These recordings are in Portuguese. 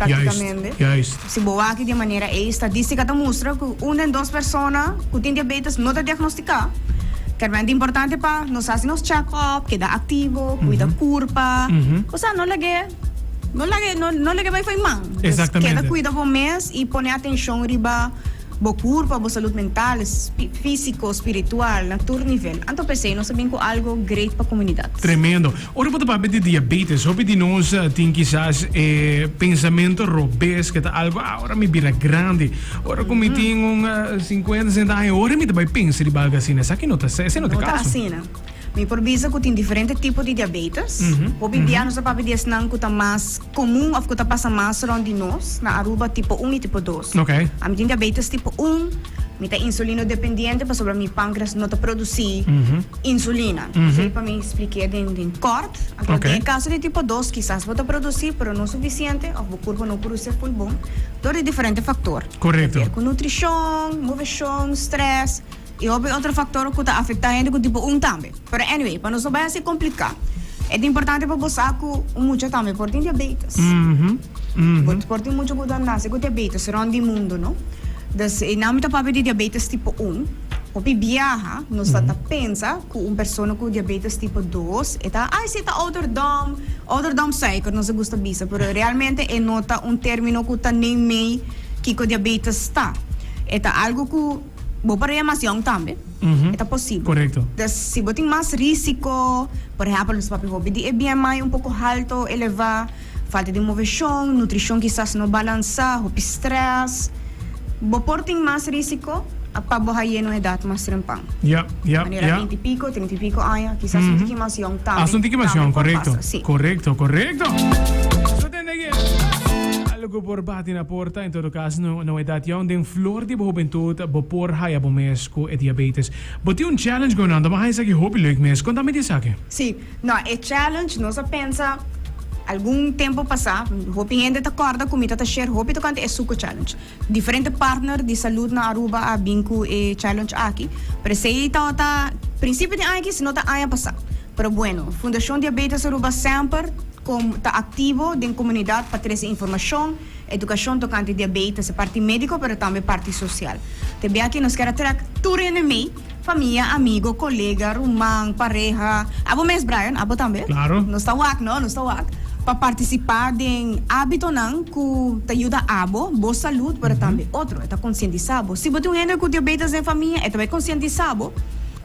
praticamente. Juist. Se boa aqui de maneira estadística te mostra que uma em duas pessoas que tem diabetes não está diagnosticada. Que é muito importante para nós fazer nos check-up, que dá ativo, cuida curva. Ou seja, não lege vai foi man. Exatamente. Queda cuida por mês e põe atenção riba bo curva, bo saúde mental, físico, espiritual, na todo nível. Então pensei, nós sabemos algo great para a comunidade. Tremendo. Ora, para falar de diabetes, hoje de nós tem quizás pensamento robês, que está algo, agora me vira grande. Ora, como eu tenho 50, 60 anos, ora me vai pensar de algo assim. Isso aqui não está caso. Não está assim, né? Me provisa que tem diferentes tipos de diabetes. Hoje em dia, nós sabemos que é mais comum, ou que passa mais onde nós, na Aruba, tipo 1 e tipo 2. Ok. A mim tem diabetes tipo 1, me tem insulino dependente, para sobre meu pâncreas não produzir insulina. Sei para me explicar de corte. Então, em caso de tipo 2, quizás vou produzir, mas não suficiente, ou o corpo não produz full bom. Todo diferente fator. Correto. Com nutrição, movição, stress. E outro fator que está afetando com tipo 1 também. Mas, anyway, para não saber se complicar. É importante para você que muito também tem diabetes. Porque muito que nasce com diabetes, onde o mundo, não? Então, em âmbito de diabetes tipo 1, porque viaja, nós pensa que uma pessoa com diabetes tipo 2 está, se está outro cycle, não se gosta disso, mas realmente é nota termo que está nem meio que o diabetes está. É algo que vou para a young também. É possível. Correto. Então, se você tem mais risco, por exemplo, se você tem BMI um pouco alto, elevado, falta de movição, nutrição quizás não balança, ou stress, você tem mais risco para você não idade mais trempang. Maneira 20 e pico, 30 e pico anos, quizás um pouquinho mais young também. Um pouquinho mais young, correto. Correto. Algo por bati na porta, em todo caso, não é dati onde flor de juventude, por haya bo mesco e diabetes. Bote challenge going on, mas aqui hope leuk mes. Conta-me disso aqui. Sim, não, é challenge, nós pensa algum tempo passar, hope ainda te acorda comigo tá share, hope tu canta é suco challenge. Diferente partner de saúde na Aruba a binco e challenge aqui. Pero sei tá princípio de aqui se não tá aí passar. Pero bueno, Fundação Diabetes Aruba sempre está ativo na comunidade para trazer informação, educação tocante diabetes, parte médica, mas também parte social. Também aqui nós queremos trazer tudo em meio, família, amigo, colega, irmão, pareja, abo mesmo Brian, abo também. Claro. Nós está wak, não? Nós está wak. Para participar de hábito não que te ajuda a boa saúde, mas também outro, está conscientizado. Se você tem com diabetes em família, é também conscientizado.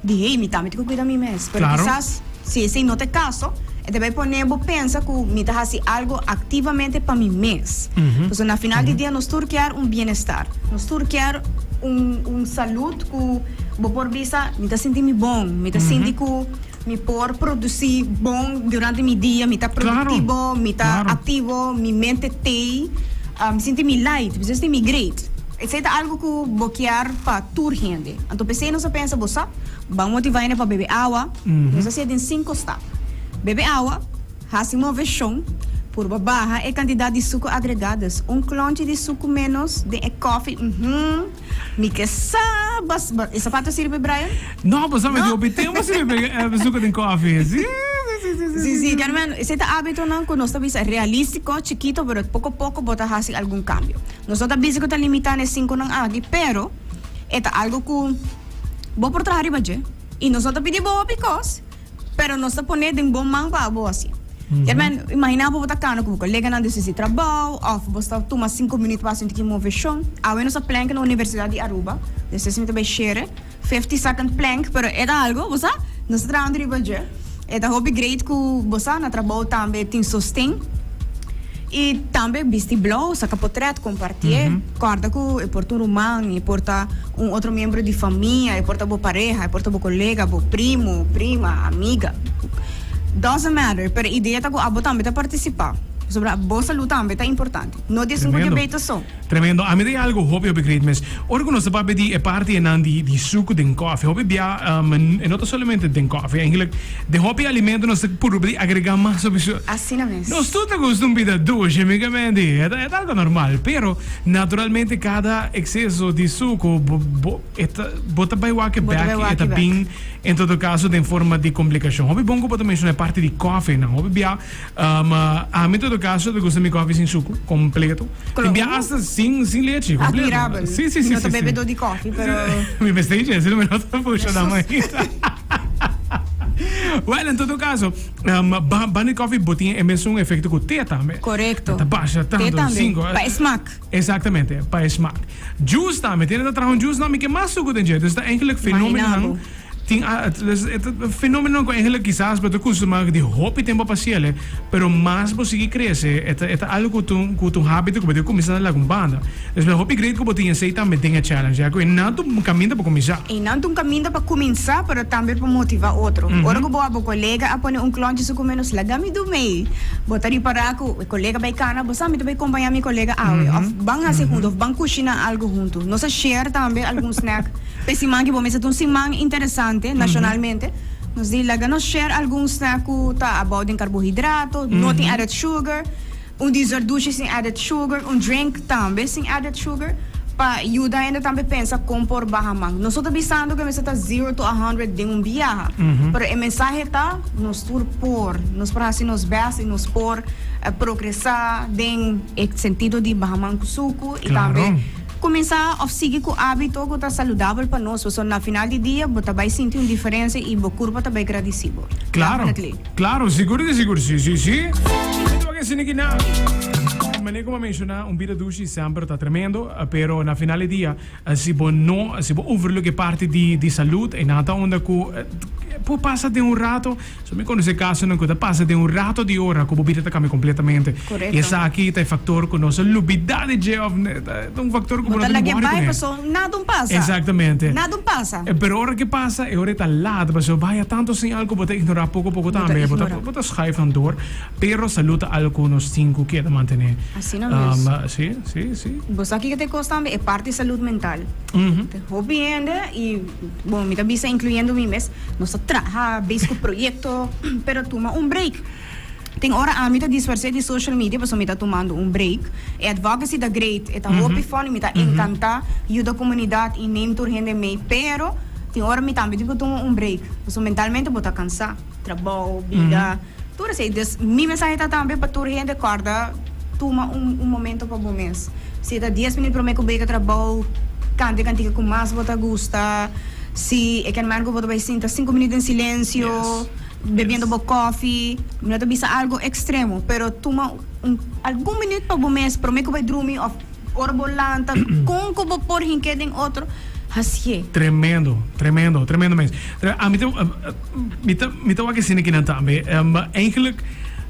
De hey, me também tenho que cuidar de mim mesmo. Claro. Quizás, se esse não é caso, também podemos pensar que me está fazendo algo ativamente para mim mesmo. Então, na final do dia, nós queremos bem-estar. Nós queremos saúde que vou por vista, me está sentindo bom, me está sentindo que me pode produzir bom durante o meu dia, me está produtivo, me está ativo, minha mente está, me sinto light, me sinto great. Isso é algo que vou querer para toda gente. Então, pensei, nós pensa, você vamos motivar para beber água, nós temos 5 estados. Beber água, fazer movição, por barra e quantidade de suco agregadas. Clonche de suco menos de coffee. Me que sabas. Essa parte sirve, Brian? Não, mas sabe, eu obtenho suco de coffee. Sim, Carmen, esse hábito não que nós estamos realístico, chiquito, mas pouco a pouco bota fazer algum cambio. Nós não estamos que limitar nesse 5 não aqui, pero é algo que vou por trás de e nós não pedimos boa because pero nós está ponendo em bom mão para boa assim. Carmen, imagina para botar cano com o colega não decide trabalho, ou você toma 5 minutos para sentir que movição. Agora nós plank na Universidade de Aruba, nós também share 50-second plank, pero é algo, você nós trabalhamos de budget. É hobby great que você na trabalho também tem sustém. E também vestibular, saca portrait, compartilhar, corda que é porta irmão, é porta outro membro de família, é porta boa pareja, é porta boa colega, boa primo, prima, amiga. Doesn't matter, pero a ideia é que a boa também está participar. Sobre a boa saúde também é importante. Não diz que diabetes só. Tremendo. A mim tem algo hobby o great mas orgo nós sabe de parte de suco de coffee. Hobby bia não somente de coffee, eigenlijk de hobby alimento nós por agregar mais sobre isso. Assim mesmo. Nós tudo costum vida doce, amigamente. É algo normal, pero naturalmente cada excesso de suco bota vai back e bem em todo caso de forma de complicação. Hobby bom que também é parte de coffee, não. Hobby bia a mim todo caso, te gusta mi coffee sin suco, completo. Claro. Envía hasta sin leche, completo. Admirable. Sí, sí, sí. No sí, te sí. bebe di coffee, pero... Mi vestige, se me nota mucho la manita. Well, in todo caso, Bunny Coffee botinha é mesmo um efeito com té também. Correcto. Tá baixa, tanto, Té também. 5. Para smaak. Exatamente, para smaak. Juice também, tem que trazer um juice não, que mais suco tem jeito. Dus dat eigenlijk fenomeno Mainabo. het fenomeno que eigenlijk quizás pero costuma de hobby tempo paciele, pero más você cresce, é algo com tu hábito que você começar lá com banda. Dus meu hobby great que você tem sei também tem a challenge, já que não tu caminho para começar. E não um caminho para começar, mas também para motivar outro. Ora que boa o colega a pôr clonche so menos lagami do meio. Botar para que o colega vai cana, você também vai acompanhar meu colega of bang a segundo, of bang cozinhar algo junto. Nós share também algum snack. Pessimang que bom, mas um simang interessante nacionalmente. Nos diz lá nós share algum snack tá about em carboidrato, não tem added sugar, dessert douche sem added sugar, drink também sem added sugar. Para ajudar ainda também pensa compor bahamang. Nós estamos pensando que está 0 to 100 de viaje. Pero a mensagem está nos por, nos para assim nos base, nos por progressar em sentido de bahamang com suco e também começar a seguir com o hábito que está saudável para nós. Porque na final do dia, você vai sentir uma diferença e o corpo está bem agradecido. Claro, claro, seguro, sim. Então, que se não maneira como mencionar, vida douche sempre está tremendo, pero na final do dia, se você overlook parte de saúde, e nada onde pô passa de rato, se me conhece caso não conta passa de rato de hora, que a vida cambia completamente. Correto. E essa aqui tem fator com nossa lubidade de factor que não nada passa. Exatamente. Nada passa. Pero hora que passa, é hora tá lá, você vai tanto sem algo, você ignorar pouco também, você schrijft dan door, pero saúde algo nos 5 que manter. Assim não é. Sim. Você aqui que te custa é parte de saúde mental. Te hobby ainda e bom, me também incluindo mim mesmo. Nós trabalhamos basic projeto, pero toma break. Tem hora a mim tá disfarçar de social media, porque me tá tomando break. É advocacy da great, é hobby fun, me tá encantar, ajuda a comunidade e nem tur gente meio, pero tem hora me também digo tomar break, porque mentalmente vou tá cansar, trabalho, vida. Tudo assim, dus minha mensagem tá também para tur gente acorda, toma momento para o mês. Se tá 10 minutos para mim que eu trabalho, cante com mais você gosta. Se é que a vou vai sentar 5 minutos em silêncio, bebendo coffee, não é bisa algo extremo, pero toma algum minuto para o mês, para mim que vai dormir, hora volanta, com que vou pôr em que tem outro. Assim. Tremendo mesmo. A mim me tá aqui sendo que não também. Eigenlijk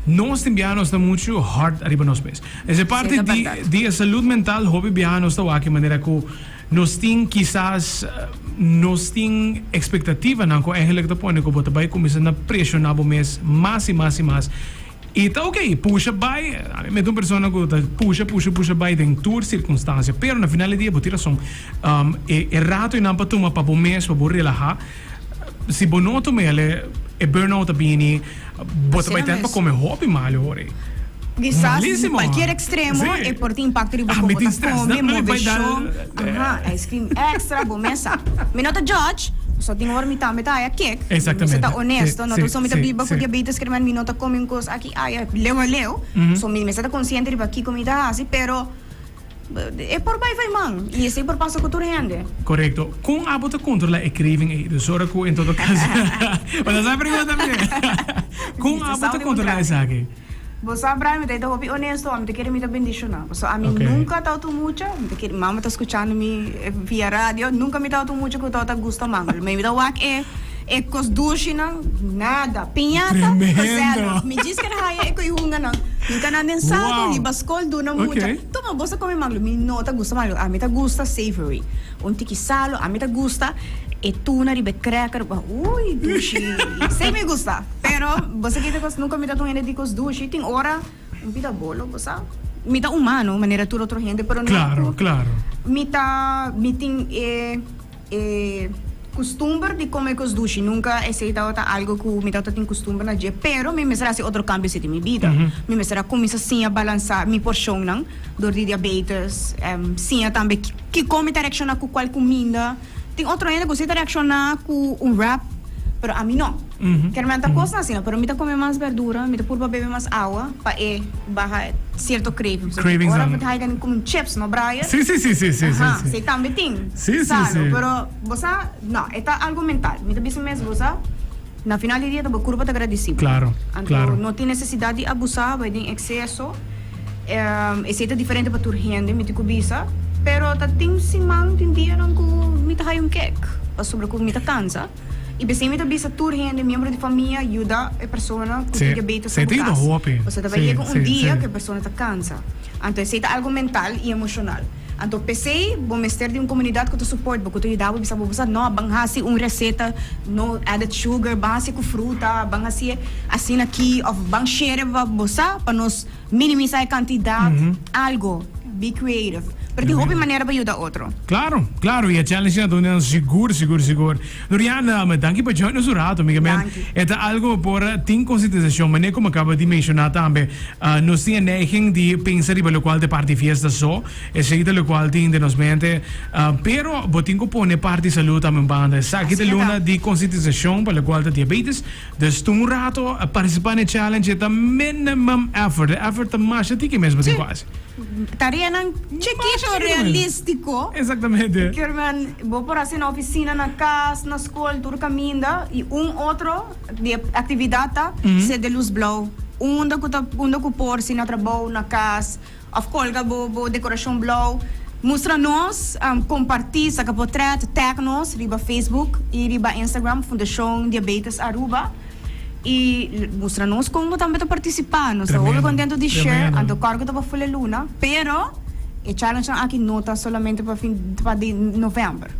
nós temos muito hard arriba nos pés. Essa parte de saúde mental, hobby bianos está aqui maneira que nós tem quizás nós tem expectativa não que eigenlijk tá põe que você vai começar a pressionar o mês mais. E tá ok, puxa vai, a mim é uma pessoa que puxa vai em toda circunstância, pero na final do dia você tira é rato e não para tomar para o mês para relaxar. Se você não toma ele é burnout também, você vai ter para comer hobby mal agora. Quizás qualquer extremo é por ter impacto de como você come, movição, ice cream extra, bom mesa. Me nota George, só tem hora me também tá aqui. Exatamente. Você tá honesto, não só me tá biba com diabetes que me nota come coisa aqui, leu. Só me está consciente de aqui comida assim, pero é por vai man e esse por passa com tudo rende. Correto. Com a bota controla a craving dus ora que em todo caso. Mas essa pergunta também. Com a bota controla essa aqui. Você sabe, me tá hopi honesto, me tá querendo me bendicionar. Você a mim nunca tá tu mucho, me tá querendo, mama tá escutando me via rádio, nunca me tá tu mucho que tá gusta mango. Me dá wak cos douche não, nada, pinhata, zero. Me diz que raia é que eu hunga não. Nunca nada ensado, libascol do não muito. Toma, você come mango, me não tá gusta mango, a mim tá gusta savory. Tiki salo, a mim tá gusta tuna ribe cracker, ui, douche. Sei me gusta. Pero você que nunca me dá tão ainda de cos douche, tem hora vida bolo, você me dá humano, maneira tudo outra gente, pero não. Claro. Me tem costumbre de comer cos douche, nunca aceitado algo que me dá tem costumbre na dia, pero me será se outro cambio de minha vida. Me será começar sim a balançar minha porção não, dor de diabetes, sim também que come interaccionar com qual comida. Tem outro ainda que você reaccionar com wrap, pero a mim não. Uhum. Que me coisa assim, pero me comer mais verdura, me por beber mais água, para bajar certo cravings. Cravings, Agora ah. me tá como chips, no Brian? Sim, sim, sim, sim, sim, Ajá, sim. sí, también ting. Sí, sí, sí. Pero, você, não, é algo mental. Me dá mesmo, você, na final do dia, você curva te agradecido. Claro, Então, claro. não tem necessidade de abusar, vai ter excesso. É diferente para tua renda, me te cobiça. Pero, tá tem simang, tem dia, não que me tá um cake. Para sobre que me tá cansa. E bem, me tá bisa tua renda, membro de família, ajuda a pessoa com Sim, diabetes. sim, tem hope. Você tá Sim, vai sim, dia sim. que a pessoa tá cansa. Então, é algo mental e emocional. Então, pensei, bom mestre de uma comunidade que tu suporta, porque tu ajudava, bisa você não banhase receita, no added sugar, banhase com fruta, banhase assim aqui, ou bang share você para nos minimizar a quantidade, algo, be creative. Pero tem hobby maneira para ajudar outro. Claro, claro. E a challenge na doon seguro. Doriana, mas danke pa join nos urato, amiga man. Danke. Ito algo por ting consideração, mas como acaba de mencionar também, nos tinha neiging de pensar iba lo qual de party fiesta so, e seguida lo qual ting de nos mente, pero botingo pone party salud também banda. Sakit Así luna está. de conscientização para lo qual de diabetes, dus toen rato participar na challenge ita minimum effort, effort mais que mesmo tem quase. Tarefa ng chiquito, Basta, realístico. Exatamente. Que man, vou por assim na oficina, na casa, na escola, tudo caminho, e outro de atividade se de luz blow. Da que por si na trabalho, na casa, of course, bo decoração blow. Mostra nós, compartilhar sa portrait, tag nós, riba Facebook e riba Instagram, Fundação Diabetes Aruba. E mostra nós como também está participando. So, Tremendo, eu contento de share, tremendo. ando cargo para full luna, pero e challenge na akin nota solamente para de novembro.